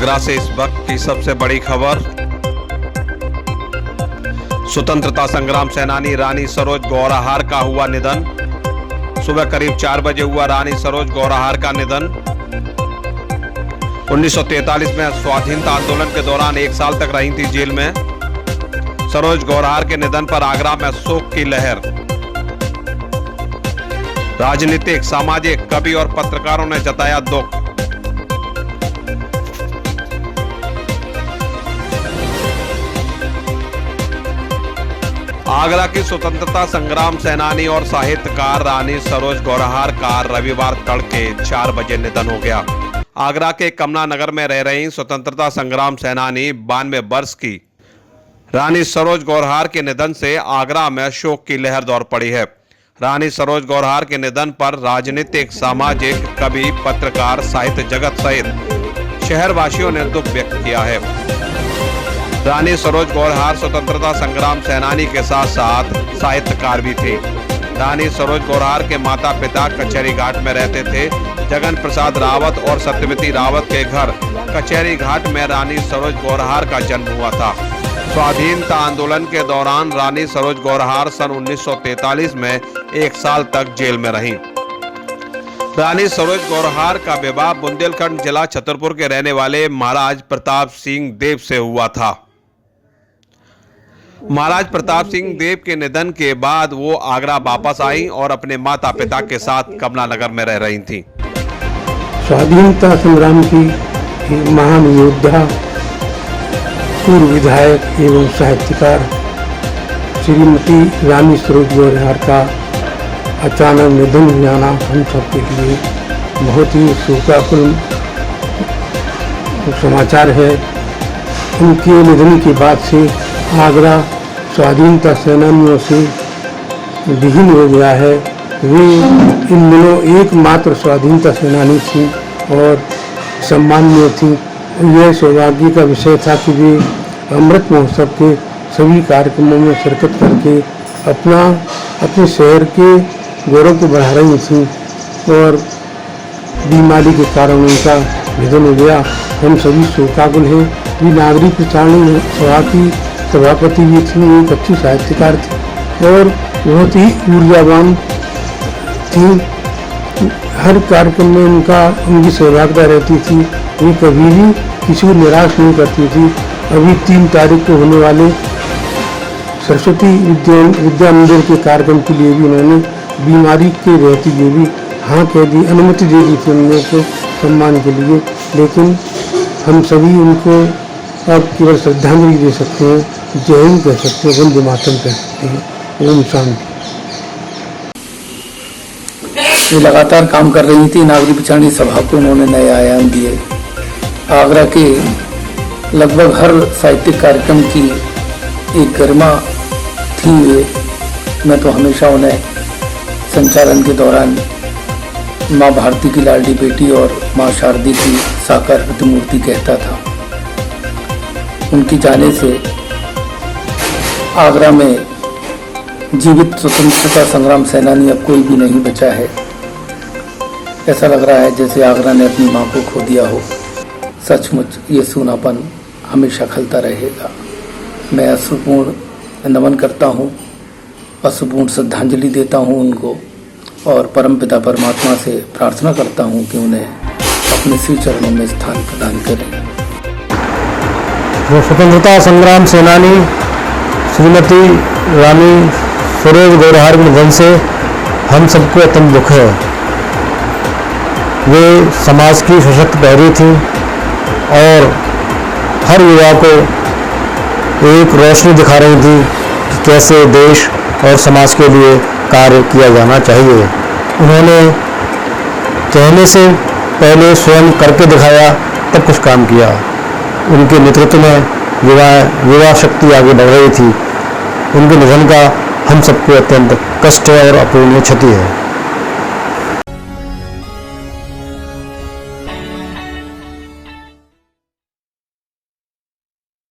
आगरा से इस वक्त की सबसे बड़ी खबर। स्वतंत्रता संग्राम सेनानी रानी सरोज गौराहार का हुआ निधन। सुबह करीब 4 बजे हुआ रानी सरोज गौराहार का निधन। 1943 में स्वाधीनता आंदोलन के दौरान 1 साल तक रही थी जेल में। सरोज गौराहार के निधन पर आगरा में शोक की लहर। राजनीतिक, सामाजिक, कवि और पत्रकारों ने जताया दुख। आगरा की स्वतंत्रता संग्राम सेनानी और साहित्यकार रानी सरोज गौराहार का रविवार तड़के 4 बजे निधन हो गया। आगरा के कमला नगर में रह रही स्वतंत्रता संग्राम सेनानी 92 वर्ष की रानी सरोज गौराहार के निधन से आगरा में शोक की लहर दौड़ पड़ी है। रानी सरोज गौराहार के निधन पर राजनीतिक, सामाजिक, कवि, पत्रकार, साहित्य जगत सहित शहरवासियों ने दुख व्यक्त किया है। रानी सरोज गौराहार स्वतंत्रता संग्राम सेनानी के साथ साथ साहित्यकार भी थे। रानी सरोज गौराहार के माता पिता कचहरी घाट में रहते थे। जगन प्रसाद रावत और सत्यवती रावत के घर कचहरी घाट में रानी सरोज गौराहार का जन्म हुआ था। स्वाधीनता आंदोलन के दौरान रानी सरोज गौराहार सन 1943 में 1 साल तक जेल में रहीं। रानी सरोज गौराहार का विवाह बुंदेलखंड जिला छतरपुर के रहने वाले महाराज प्रताप सिंह देव से हुआ था। महाराज प्रताप सिंह देव के निधन के बाद वो आगरा वापस आई और अपने माता पिता के साथ कमला नगर में रह रही थीं। स्वाधीनता संग्राम की महान योद्धा, पूर्व विधायक एवं साहित्यकार श्रीमती रानी सरोज गौराहार का अचानक निधन हो जाना हम सबके लिए बहुत ही शोकाकुल समाचार है। उनके निधन के बाद से आगरा स्वाधीनता सेनानियों से विहीन हो गया है। वे इन दिनों एकमात्र स्वाधीनता सेनानी थी और सम्माननीय थी। यह सौभाग्य का विषय था कि वे अमृत महोत्सव के सभी कार्यक्रमों में शिरकत करके अपने शहर के गौरव को बढ़ा रही थी और बीमारी के कारण उनका निधन हो गया। हम सभी शोकाकुल हैं। वे नागरिक प्रचारणी सभा की सभापति भी थी, एक अच्छी साहित्यकार थी और बहुत ही ऊर्जावान थी। हर कार्यक्रम में उनकी सहभागिता रहती थी। वे कभी भी किसी को निराश नहीं करती थी। अभी 3 तारीख को होने वाले सरस्वती विद्या मंदिर के कार्यक्रम के लिए भी उन्होंने बीमारी के रहते हुए भी हाँ कह दी, अनुमति दे दी थी उन को सम्मान के लिए। लेकिन हम सभी उनको अब केवल श्रद्धांजलि दे सकते हैं, जय हिंद कह सकते हैं, वंदे मातरम कह सकते हैं। ओम शांति। ये लगातार काम कर रही थी। नागरिक प्रचारणी सभा को उन्होंने नए आयाम दिए। आगरा के लगभग हर साहित्यिक कार्यक्रम की एक गरिमा थी वे। मैं तो हमेशा उन्हें संचालन के दौरान माँ भारती की लाडली बेटी और माँ शारदी की साकार प्रतिमूर्ति कहता था। उनकी जाने से आगरा में जीवित स्वतंत्रता संग्राम सेनानी अब कोई भी नहीं बचा है। ऐसा लग रहा है जैसे आगरा ने अपनी माँ को खो दिया हो। सचमुच ये सूनापन हमेशा खलता रहेगा। मैं अश्रुपूर्ण नमन करता हूँ, अश्रुपूर्ण श्रद्धांजलि देता हूँ उनको और परमपिता परमात्मा से प्रार्थना करता हूँ कि उन्हें अपने श्री चरणों में स्थान प्रदान करें। स्वतंत्रता संग्राम सेनानी श्रीमती रानी सरोज गौराहार के निधन से हम सबको अत्यंत दुख है। वे समाज की सशक्त प्रहरी थी और हर युवा को एक रोशनी दिखा रही थी कि कैसे देश और समाज के लिए कार्य किया जाना चाहिए। उन्होंने कहने से पहले स्वयं करके दिखाया, तब कुछ काम किया। उनके नेतृत्व में युवा शक्ति आगे बढ़ रही थी। उनके निधन का हम सबको अत्यंत कष्ट और अपूरणीय क्षति है।